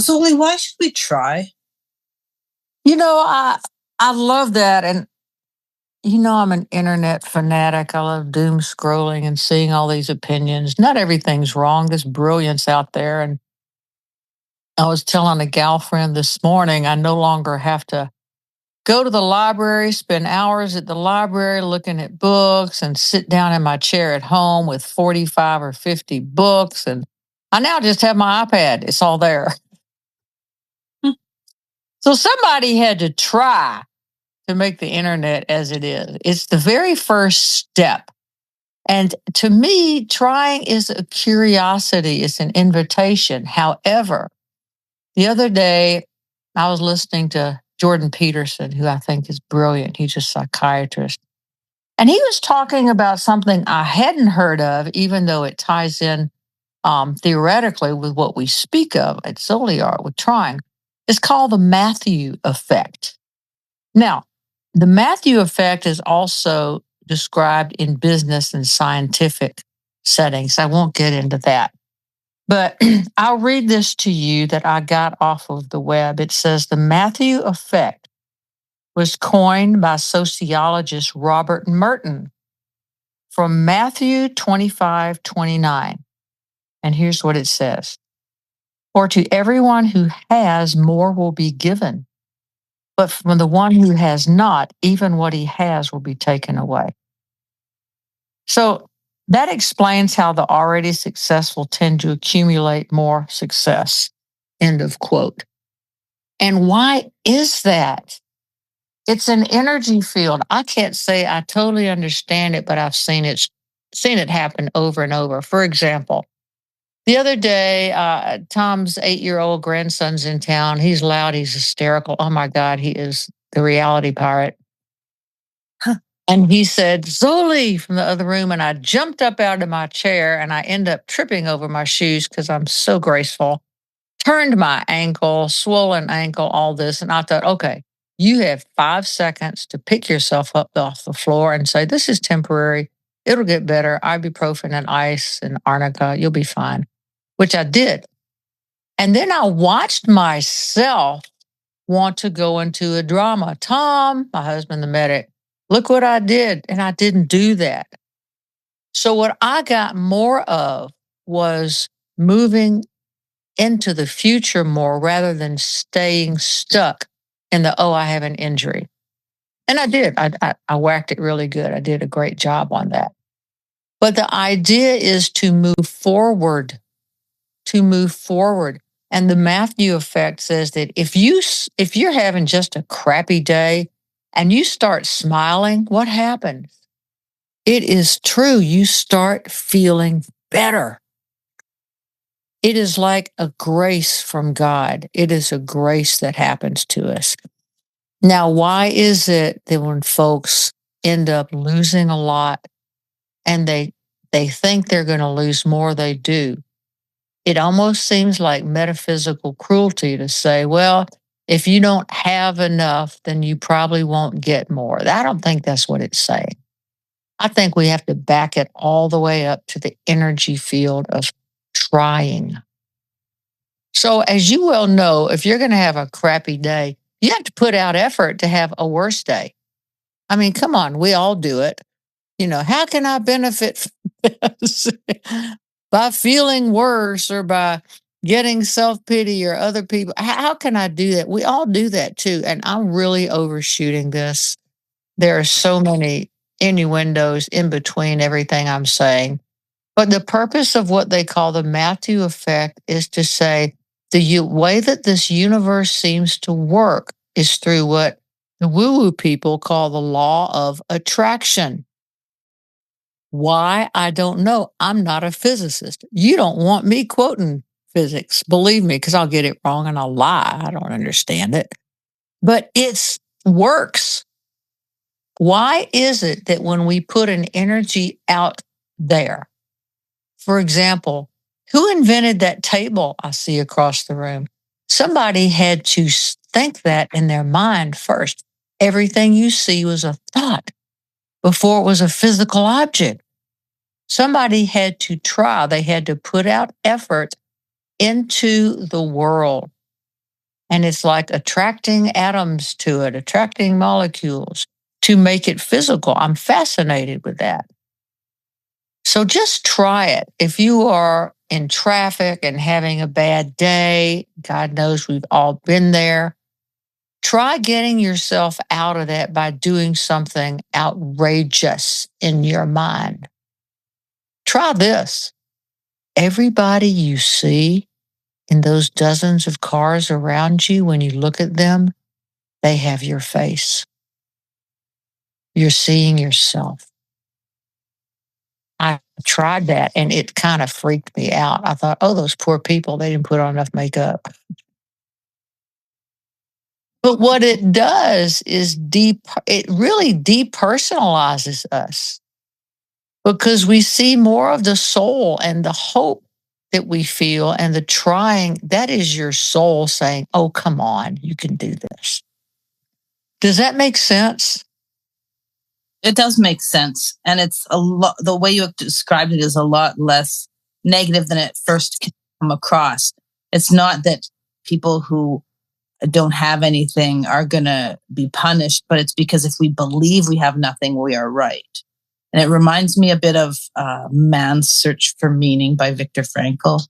Zoli, why should we try? I love that. And I'm an internet fanatic. I love doom scrolling and seeing all these opinions. Not everything's wrong. There's brilliance out there. And I was telling a gal friend this morning, I no longer have to go to the library, spend hours at the library looking at books, and sit down in my chair at home with 45 or 50 books. And I now just have my iPad. It's all there. So somebody had to try to make the internet as it is. It's the very first step. And to me, trying is a curiosity, it's an invitation. However, the other day, I was listening to Jordan Peterson, who I think is brilliant. He's a psychiatrist. And he was talking about something I hadn't heard of, even though it ties in theoretically with what we speak of at Zoliart with trying. It's called the Matthew effect. Now, the Matthew effect is also described in business and scientific settings. I won't get into that. But I'll read this to you that I got off of the web. It says the Matthew effect was coined by sociologist Robert Merton from Matthew 25:29. And here's what it says. For to everyone who has, more will be given. But from the one who has not, even what he has will be taken away. So that explains how the already successful tend to accumulate more success. End of quote. And why is that? It's an energy field. I can't say I totally understand it, but I've seen it happen over and over. For example, the other day, Tom's 8-year-old grandson's in town. He's loud. He's hysterical. Oh my God, he is the reality pirate. And he said, Zoli, from the other room. And I jumped up out of my chair and I end up tripping over my shoes because I'm so graceful. Turned my ankle, swollen ankle, all this. And I thought, okay, you have 5 seconds to pick yourself up off the floor and say, this is temporary. It'll get better. Ibuprofen and ice and arnica. You'll be fine, which I did. And then I watched myself want to go into a drama. Tom, my husband, the medic, look what I did. And I didn't do that. So what I got more of was moving into the future more rather than staying stuck in the, oh, I have an injury. And I did. I whacked it really good. I did a great job on that. But the idea is to move forward, to move forward. And the Matthew effect says that if you're having just a crappy day and you start smiling, what happens? It is true. You start feeling better. It is like a grace from God. It is a grace that happens to us. Now, why is it that when folks end up losing a lot and they think they're going to lose more, they do? It almost seems like metaphysical cruelty to say, well, if you don't have enough, then you probably won't get more. I don't think that's what it's saying. I think we have to back it all the way up to the energy field of trying. So, as you well know, if you're going to have a crappy day, you have to put out effort to have a worse day. I mean, come on, we all do it. How can I benefit from this? By feeling worse or by getting self-pity or other people. How can I do that? We all do that too. And I'm really overshooting this. There are so many innuendos in between everything I'm saying. But the purpose of what they call the Matthew effect is to say the way that this universe seems to work is through what the woo-woo people call the law of attraction. Why? I don't know. I'm not a physicist. You don't want me quoting physics, believe me, because I'll get it wrong and I'll lie. I don't understand it. But it works. Why is it that when we put an energy out there, for example, who invented that table I see across the room? Somebody had to think that in their mind first. Everything you see was a thought before it was a physical object. Somebody had to try, they had to put out effort into the world. And it's like attracting atoms to it, attracting molecules to make it physical. I'm fascinated with that. So just try it. If you are in traffic and having a bad day, God knows we've all been there. Try getting yourself out of that by doing something outrageous in your mind. Try this. Everybody you see in those dozens of cars around you, when you look at them, they have your face. You're seeing yourself. I tried that and it kind of freaked me out. I thought, oh, those poor people, they didn't put on enough makeup. But what it does is it really depersonalizes us because we see more of the soul and the hope that we feel and the trying. That is your soul saying, oh, come on, you can do this. Does that make sense? It does make sense. And it's a lot, the way you have described it is a lot less negative than it first can come across. It's not that people who don't have anything are going to be punished, but it's because if we believe we have nothing, we are right. And it reminds me a bit of Man's Search for Meaning by Viktor Frankl.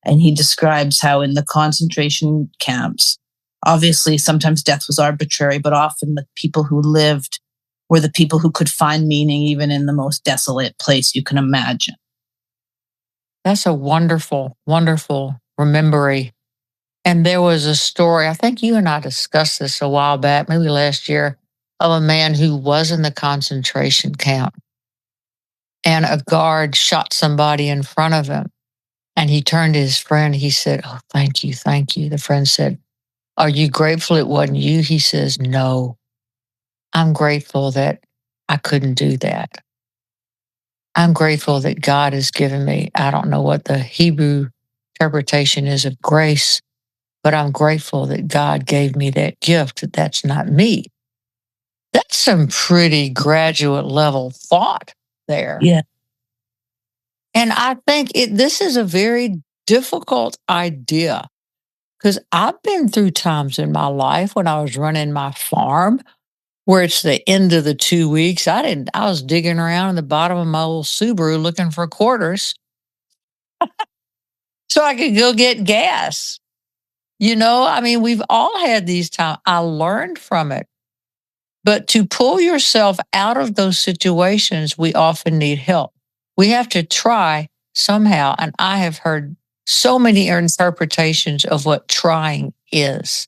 And he describes how in the concentration camps, obviously sometimes death was arbitrary, but often the people who lived were the people who could find meaning even in the most desolate place you can imagine. That's a wonderful, wonderful memory. And there was a story, I think you and I discussed this a while back, maybe last year, of a man who was in the concentration camp and a guard shot somebody in front of him. And he turned to his friend. He said, oh, thank you, thank you. The friend said, are you grateful it wasn't you? He says, no, I'm grateful that I couldn't do that. I'm grateful that God has given me, I don't know what the Hebrew interpretation is of grace, but I'm grateful that God gave me that gift. That's not me. That's some pretty graduate level thought there. Yeah. And I think this is a very difficult idea because I've been through times in my life when I was running my farm where it's the end of the 2 weeks. I was digging around in the bottom of my old Subaru looking for quarters so I could go get gas. I mean, we've all had these times. I learned from it. But to pull yourself out of those situations, we often need help. We have to try somehow. And I have heard so many interpretations of what trying is.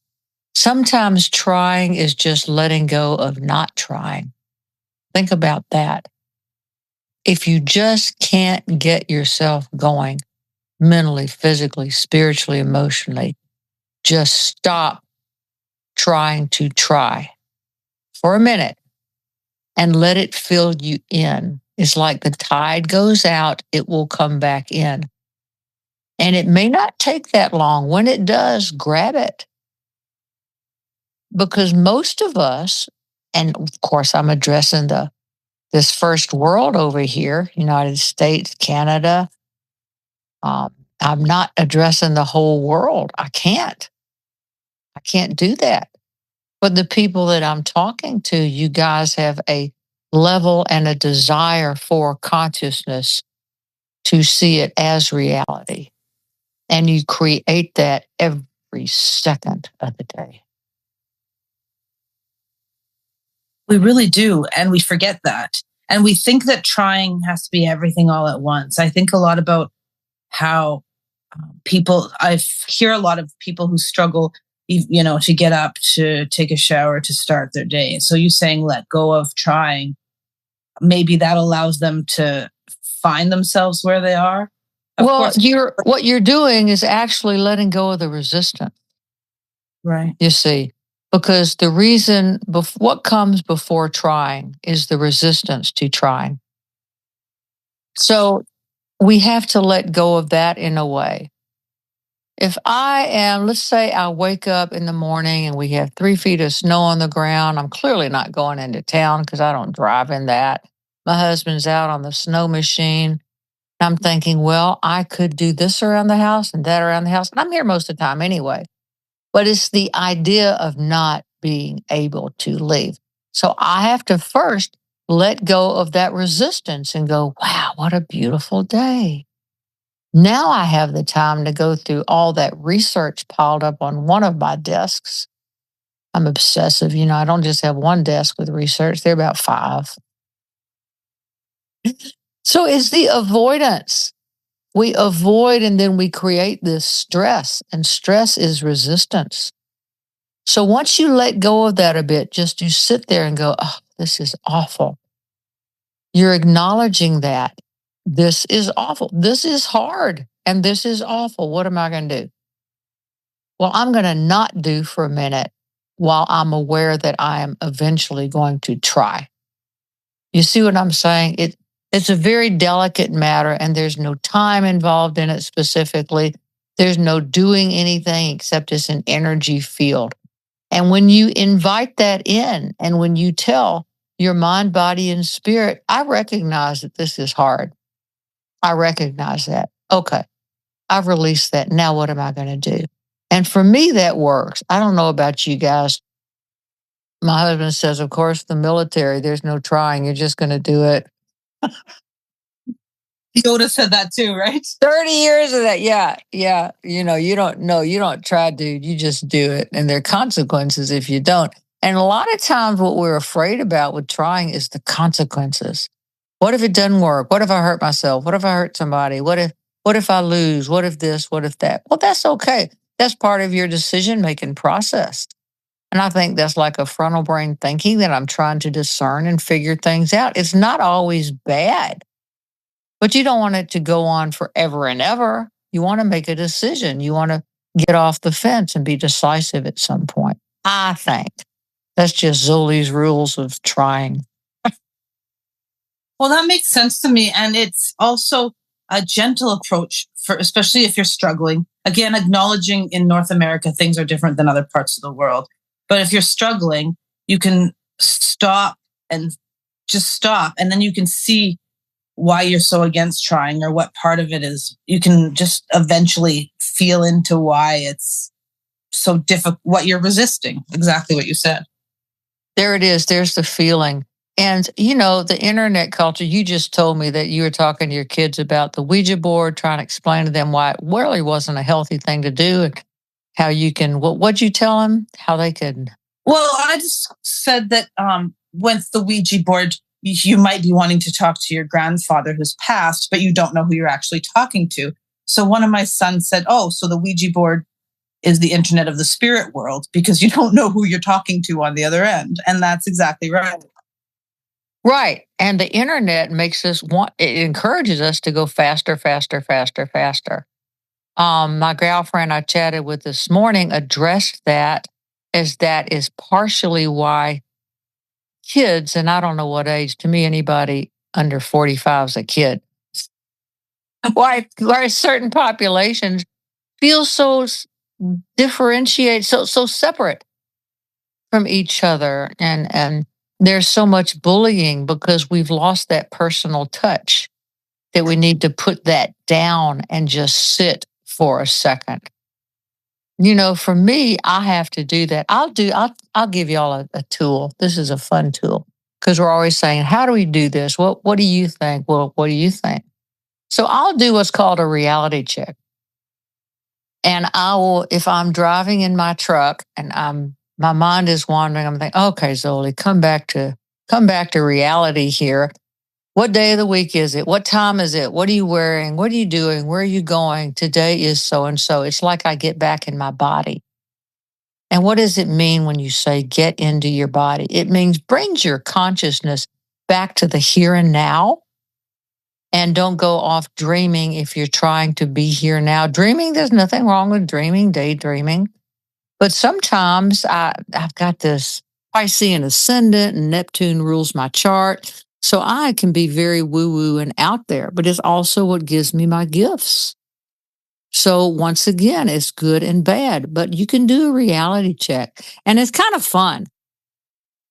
Sometimes trying is just letting go of not trying. Think about that. If you just can't get yourself going mentally, physically, spiritually, emotionally, just stop trying to try for a minute and let it fill you in. It's like the tide goes out, it will come back in. And it may not take that long. When it does, grab it. Because most of us, and of course, I'm addressing this first world over here, United States, Canada. I'm not addressing the whole world. I can't do that. But the people that I'm talking to, you guys have a level and a desire for consciousness to see it as reality. And you create that every second of the day. We really do. And we forget that. And we think that trying has to be everything all at once. I think a lot about how I hear a lot of people who struggle, to get up, to take a shower, to start their day. So you saying let go of trying, maybe that allows them to find themselves where they are. What you're doing is actually letting go of the resistance. Right. You see, because the reason, what comes before trying is the resistance to trying. So we have to let go of that in a way. If let's say I wake up in the morning and we have 3 feet of snow on the ground, I'm clearly not going into town because I don't drive in that. My husband's out on the snow machine. I'm thinking, well, I could do this around the house and that around the house. And I'm here most of the time anyway. but it's the idea of not being able to leave. So I have to first let go of that resistance and go, wow, what a beautiful day. Now I have the time to go through all that research piled up on one of my desks. I'm obsessive. I don't just have one desk with research, there are about 5. So it's the avoidance. We avoid and then we create this stress, and stress is resistance. So once you let go of that a bit, just you sit there and go, oh, this is awful. You're acknowledging that this is awful. This is hard and this is awful. What am I going to do? Well, I'm going to not do for a minute while I'm aware that I am eventually going to try. You see what I'm saying? It's a very delicate matter, and there's no time involved in it specifically. There's no doing anything except it's an energy field. And when you invite that in, and when you tell your mind, body, and spirit, I recognize that this is hard. I recognize that. Okay, I've released that. Now what am I going to do? And for me, that works. I don't know about you guys. My husband says, of course, the military, there's no trying. You're just going to do it. Yoda said that too, right? 30 years of that. Yeah. Yeah. You don't know. You don't try, dude. You just do it. And there are consequences if you don't. And a lot of times what we're afraid about with trying is the consequences. What if it doesn't work? What if I hurt myself? What if I hurt somebody? What if I lose? What if this? What if that? Well, that's okay. That's part of your decision-making process. And I think that's like a frontal brain thinking that I'm trying to discern and figure things out. It's not always bad, but you don't want it to go on forever and ever. You want to make a decision. You want to get off the fence and be decisive at some point. I think that's just Zoli's rules of trying. Well, that makes sense to me. And it's also a gentle approach for, especially if you're struggling. Again, acknowledging in North America, things are different than other parts of the world. But if you're struggling, you can stop and just stop. And then you can see why you're so against trying or what part of it is. You can just eventually feel into why it's so difficult, what you're resisting. Exactly what you said. There it is. There's the feeling. And, the internet culture, you just told me that you were talking to your kids about the Ouija board, trying to explain to them why it really wasn't a healthy thing to do and how you can, what'd you tell them? How they could? Well, I just said that with the Ouija board, you might be wanting to talk to your grandfather who's passed, but you don't know who you're actually talking to. So one of my sons said, oh, so the Ouija board is the internet of the spirit world because you don't know who you're talking to on the other end. And that's exactly right. Right. And the internet makes us it encourages us to go faster, faster, faster, faster. My girlfriend I chatted with this morning addressed that as that is partially why kids, and I don't know what age, to me, anybody under 45 is a kid, why certain populations feel so differentiated, so separate from each other. And there's so much bullying because we've lost that personal touch that we need to put that down and just sit for a second. For me, I have to do that. I'll give y'all a tool. This is a fun tool because we're always saying, how do we do this? What do you think? Well, what do you think? So I'll do what's called a reality check. And I will, if I'm driving in my truck and my mind is wandering, I'm thinking, okay, Zoli, come back to reality here. What day of the week is it? What time is it? What are you wearing? What are you doing? Where are you going? Today is so and so. It's like I get back in my body. And what does it mean when you say get into your body? It means brings your consciousness back to the here and now. And don't go off dreaming if you're trying to be here now. Dreaming, there's nothing wrong with dreaming, daydreaming. But sometimes I've got this Piscean ascendant and Neptune rules my chart. So I can be very woo-woo and out there, but it's also what gives me my gifts. So once again, it's good and bad, but you can do a reality check and it's kind of fun.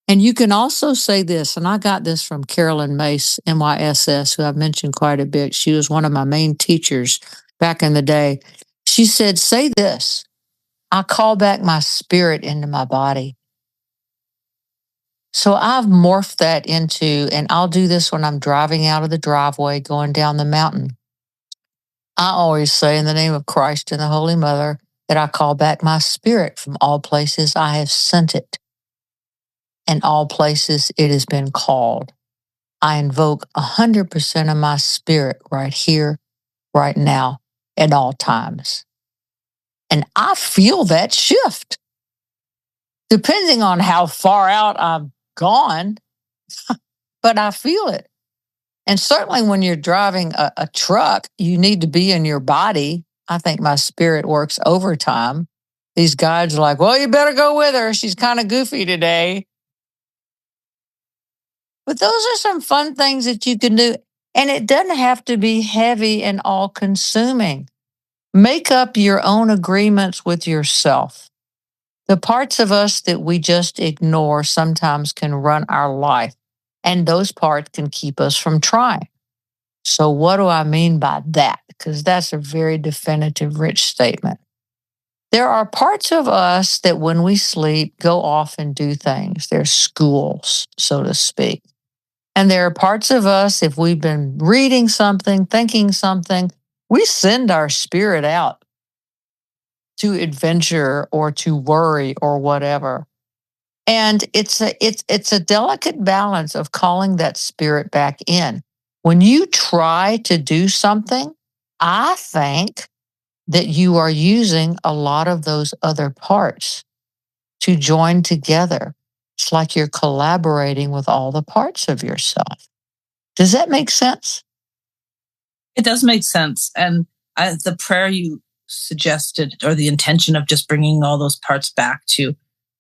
And you can also say this, and I got this from Carolyn Mace, MYSS, who I've mentioned quite a bit. She was one of my main teachers back in the day. She said, say this, I call back my spirit into my body. So I've morphed that into, and I'll do this when I'm driving out of the driveway going down the mountain. I always say, in the name of Christ and the Holy Mother, that I call back my spirit from all places I have sent it, and all places it has been called. I invoke 100% of my spirit right here, right now, at all times. And I feel that shift. Depending on how far out I've gone, but I feel it. And certainly when you're driving a truck, you need to be in your body. I think my spirit works overtime. These guides are like, well, you better go with her. She's kind of goofy today. But those are some fun things that you can do. And it doesn't have to be heavy and all consuming. Make up your own agreements with yourself. The parts of us that we just ignore sometimes can run our life, and those parts can keep us from trying. So, what do I mean by that? Because that's a very definitive, rich statement. There are parts of us that when we sleep go off and do things. They're schools, so to speak. And there are parts of us, if we've been reading something, thinking something, we send our spirit out to adventure or to worry or whatever. And it's a delicate balance of calling that spirit back in. When you try to do something, I think that you are using a lot of those other parts to join together. It's like you're collaborating with all the parts of yourself. Does that make sense? It does make sense. And the prayer you suggested, or the intention of just bringing all those parts back to,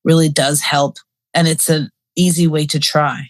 really does help. And it's an easy way to try.